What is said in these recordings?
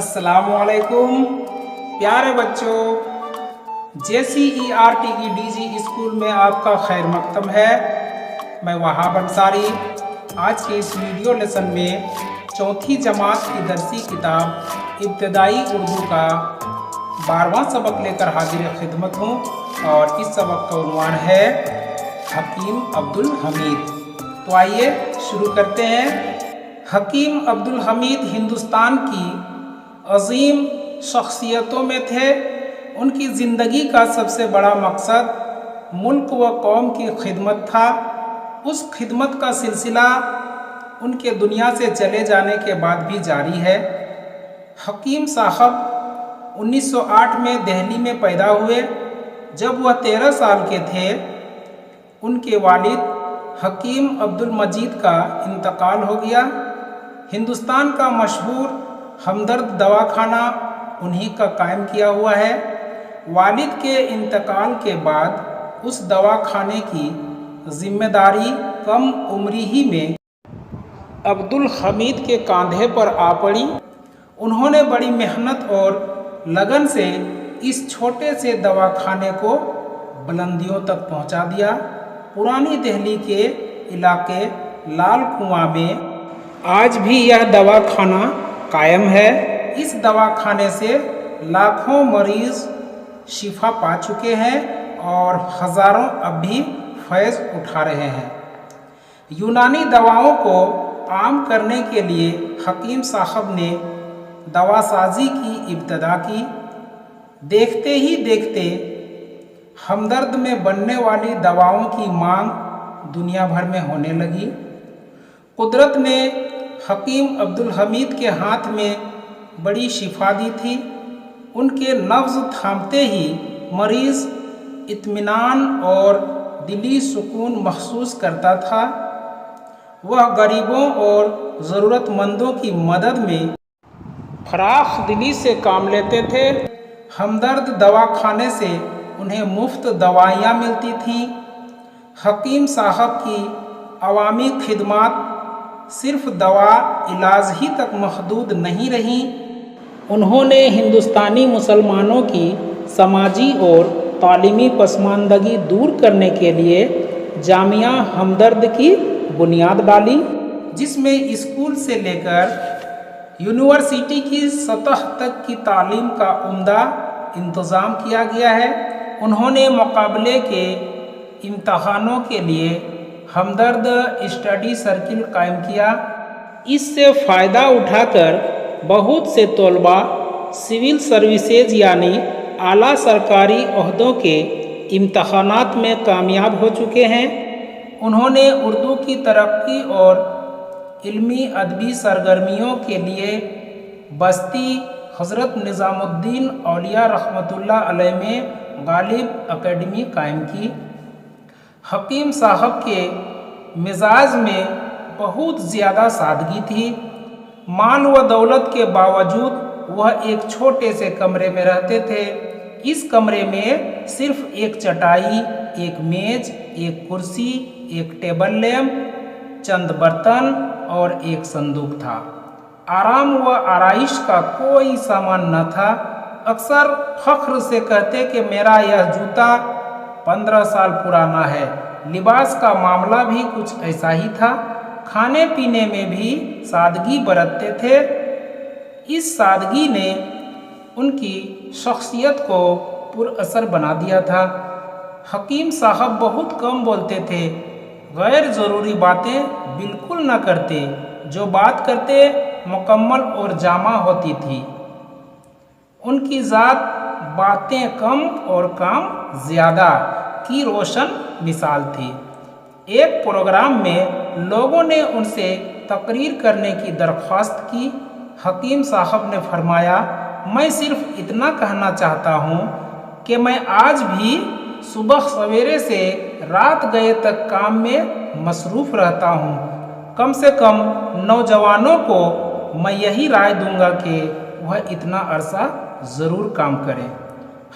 अस्सलाम वालेकुम प्यारे बच्चों, JCERT की DG स्कूल में आपका खैर मकदम है। मैं वहाब अंसारी आज के इस वीडियो लेसन में चौथी जमात की दरसी किताब इब्तदाई उर्दू का 12वां सबक लेकर हाजिर खिदमत हूँ और इस सबक का उन्वान है हकीम अब्दुल हमीद। तो आइए शुरू करते हैं। हकीम अब्दुल हमीद हिंदुस्तान की अजीम शख्सियतों में थे। उनकी ज़िंदगी का सबसे बड़ा मकसद मुल्क व कौम की खिदमत था। उस खिदमत का सिलसिला उनके दुनिया से चले जाने के बाद भी जारी है। हकीम साहब 1908 में दिल्ली में पैदा हुए। जब वह 13 साल के थे उनके वालिद हकीम अब्दुल मजीद का इंतकाल हो गया। हिंदुस्तान का मशहूर हमदर्द दवाखाना उन्हीं का कायम किया हुआ है। वालिद के इंतकाल के बाद उस दवाखाने की जिम्मेदारी कम उम्री ही में अब्दुल हमीद के कंधे पर आ पड़ी। उन्होंने बड़ी मेहनत और लगन से इस छोटे से दवाखाने को बुलंदियों तक पहुंचा दिया। पुरानी दिल्ली के इलाके लाल कुआं में आज भी यह दवाखाना कायम है। इस दवाखाने से लाखों मरीज शिफा पा चुके हैं और हज़ारों अब भी फैज़ उठा रहे हैं। यूनानी दवाओं को आम करने के लिए हकीम साहब ने दवासाजी की इब्तदा की। देखते ही देखते हमदर्द में बनने वाली दवाओं की मांग दुनिया भर में होने लगी। कुदरत ने हकीम अब्दुल हमीद के हाथ में बड़ी शिफा दी थी। उनके नब्ज़ थामते ही मरीज़ इत्मीनान और दिली सुकून महसूस करता था। वह गरीबों और ज़रूरतमंदों की मदद में फराख दिली से काम लेते थे। हमदर्द दवाखाने से उन्हें मुफ्त दवाइयाँ मिलती थीं। हकीम साहब की अवामी खिदमत सिर्फ दवा इलाज ही तक महदूद नहीं रहीं। उन्होंने हिंदुस्तानी मुसलमानों की समाजी और तालीमी पसमानदगी दूर करने के लिए जामिया हमदर्द की बुनियाद डाली, जिसमें स्कूल से लेकर यूनिवर्सिटी की सतह तक की तालीम का उम्दा इंतज़ाम किया गया है। उन्होंने मुकाबले के इम्तहानों के लिए हमदर्द स्टडी सर्किल कायम किया। इससे फ़ायदा उठाकर बहुत से तलबा सिविल सर्विसेज यानी आला सरकारी ओहदों के इम्तहानात में कामयाब हो चुके हैं। उन्होंने उर्दू की तरक्की और इल्मी अदबी सरगर्मियों के लिए बस्ती हज़रत निज़ामुद्दीन औलिया रहमतुल्लाह अलैह में गालिब एकेडमी कायम की। हकीम साहब के मिजाज में बहुत ज़्यादा सादगी थी। माल व दौलत के बावजूद वह एक छोटे से कमरे में रहते थे। इस कमरे में सिर्फ एक चटाई, एक मेज, एक कुर्सी, एक टेबल लैंप, चंद बर्तन और एक संदूक था। आराम व आराइश का कोई सामान न था। अक्सर फख्र से कहते कि मेरा यह जूता 15 साल पुराना है। लिबास का मामला भी कुछ ऐसा ही था। खाने पीने में भी सादगी बरतते थे। इस सादगी ने उनकी शख्सियत को पुरअसर बना दिया था। हकीम साहब बहुत कम बोलते थे, गैर ज़रूरी बातें बिल्कुल न करते। जो बात करते मुकम्मल और जामा होती थी। उनकी ज़ात बातें कम और काम ज़्यादा की रोशन मिसाल थी। एक प्रोग्राम में लोगों ने उनसे तकरीर करने की दरख्वास्त की। हकीम साहब ने फरमाया, मैं सिर्फ इतना कहना चाहता हूँ कि मैं आज भी सुबह सवेरे से रात गए तक काम में मसरूफ़ रहता हूँ। कम से कम नौजवानों को मैं यही राय दूंगा कि वह इतना अरसा ज़रूर काम करें।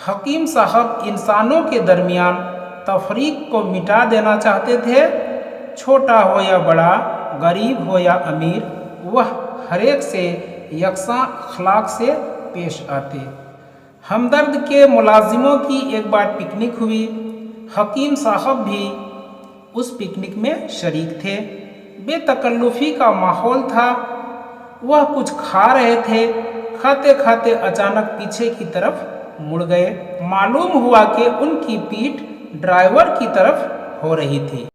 हकीम साहब इंसानों के दरमियान तफरीक को मिटा देना चाहते थे। छोटा हो या बड़ा, गरीब हो या अमीर, वह हर एक से यकसा अखलाक से पेश आते। हमदर्द के मुलाजिमों की एक बार पिकनिक हुई। हकीम साहब भी उस पिकनिक में शरीक थे। बेतकल्लुफ़ी का माहौल था। वह कुछ खा रहे थे। खाते खाते अचानक पीछे की तरफ मुड़ गए। मालूम हुआ कि उनकी पीठ ड्राइवर की तरफ हो रही थी।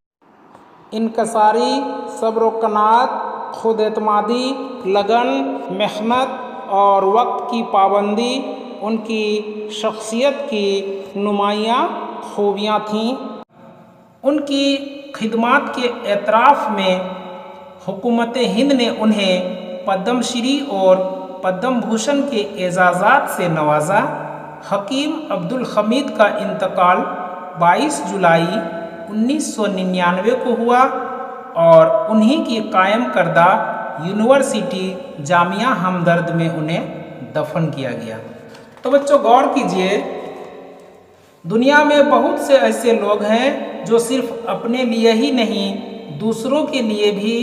इनकसारी, सब्र कनात, खुद एतमादी, लगन, मेहनत और वक्त की पाबंदी उनकी शख्सियत की नुमायाँ खूबियाँ थीं। उनकी खिदमात के एतराफ़ में हुकूमत हिंद ने उन्हें पद्मश्री और पद्म भूषण के एजाज़ात से नवाजा। हकीम अब्दुल हमीद का इंतकाल 22 जुलाई 1999 को हुआ और उन्हीं की कायम करदा यूनिवर्सिटी जामिया हमदर्द में उन्हें दफन किया गया। तो बच्चों गौर कीजिए, दुनिया में बहुत से ऐसे लोग हैं जो सिर्फ अपने लिए ही नहीं दूसरों के लिए भी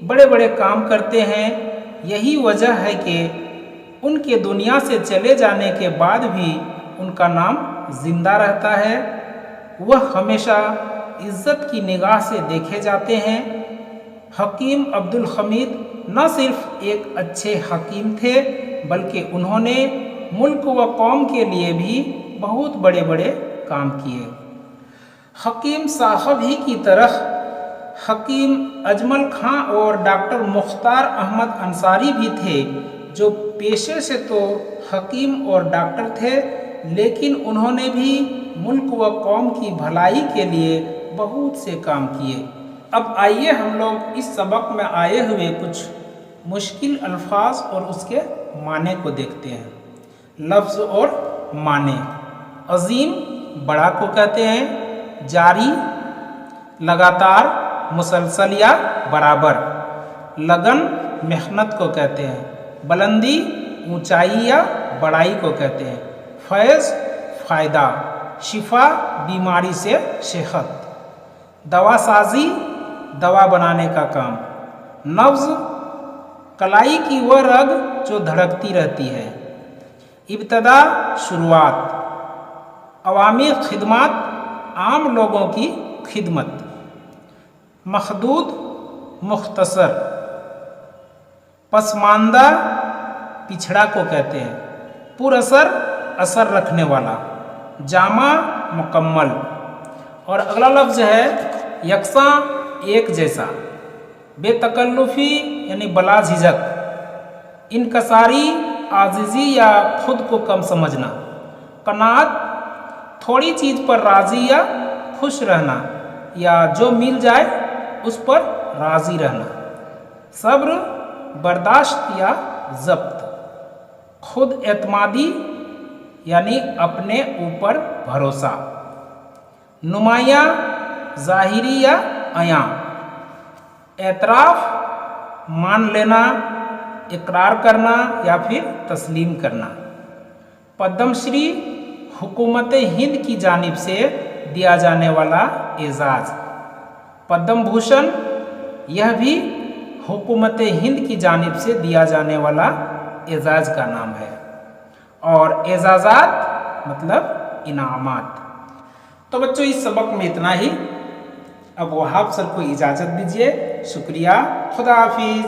बड़े बड़े काम करते हैं। यही वजह है कि उनके दुनिया से चले जाने के बाद भी उनका नाम जिंदा रहता है। वह हमेशा इज्जत की निगाह से देखे जाते हैं। हकीम अब्दुल हमीद न सिर्फ एक अच्छे हकीम थे बल्कि उन्होंने मुल्क व कौम के लिए भी बहुत बड़े बड़े काम किए। हकीम साहब ही की तरह हकीम अजमल खां और डॉक्टर मुख्तार अहमद अंसारी भी थे जो पेशे से तो हकीम और डॉक्टर थे, लेकिन उन्होंने भी मुल्क व कौम की भलाई के लिए बहुत से काम किए। अब आइए हम लोग इस सबक में आए हुए कुछ मुश्किल अल्फाज और उसके माने को देखते हैं। लफ्ज़ और माने। अजीम बड़ा को कहते हैं, जारी लगातार, मुसलसल या बराबर। लगन मेहनत को कहते हैं, बुलंदी ऊंचाई या बड़ाई को कहते हैं। फैज़ फ़ायदा, शिफा बीमारी से सेहत। दवा साजी दवा बनाने का काम। नब्ज़ कलाई की वह रग जो धड़कती रहती है। इब्तदा शुरुआत। अवामी खिदमत आम लोगों की खिदमत। मखदूद मुख्तसर। पसमानदा पिछड़ा को कहते हैं। पुरअसर असर रखने वाला। जामा मुकम्मल। और अगला लफ्ज़ है यकसा एक जैसा। बेतकल्लुफ़ी यानी बला झिझक। इनकसारी आजिज़ी या खुद को कम समझना। कनात थोड़ी चीज़ पर राज़ी या खुश रहना या जो मिल जाए उस पर राज़ी रहना। सब्र बर्दाश्त या ज़ब्त। खुद एतमादी यानी अपने ऊपर भरोसा। नुमाया ज़ाहिरी या अयां। एतराफ़ मान लेना, इकरार करना या फिर तस्लीम करना। पद्मश्री हुकूमत हिंद की जानिब से दिया जाने वाला एजाज़। पद्म भूषण यह भी हुकूमत हिंद की जानिब से दिया जाने वाला एजाज़ का नाम है। और एजाज़ात मतलब इनामात। तो बच्चों इस सबक में इतना ही। अब वहाब सर को इजाज़त दीजिए। शुक्रिया, खुदा हाफिज़।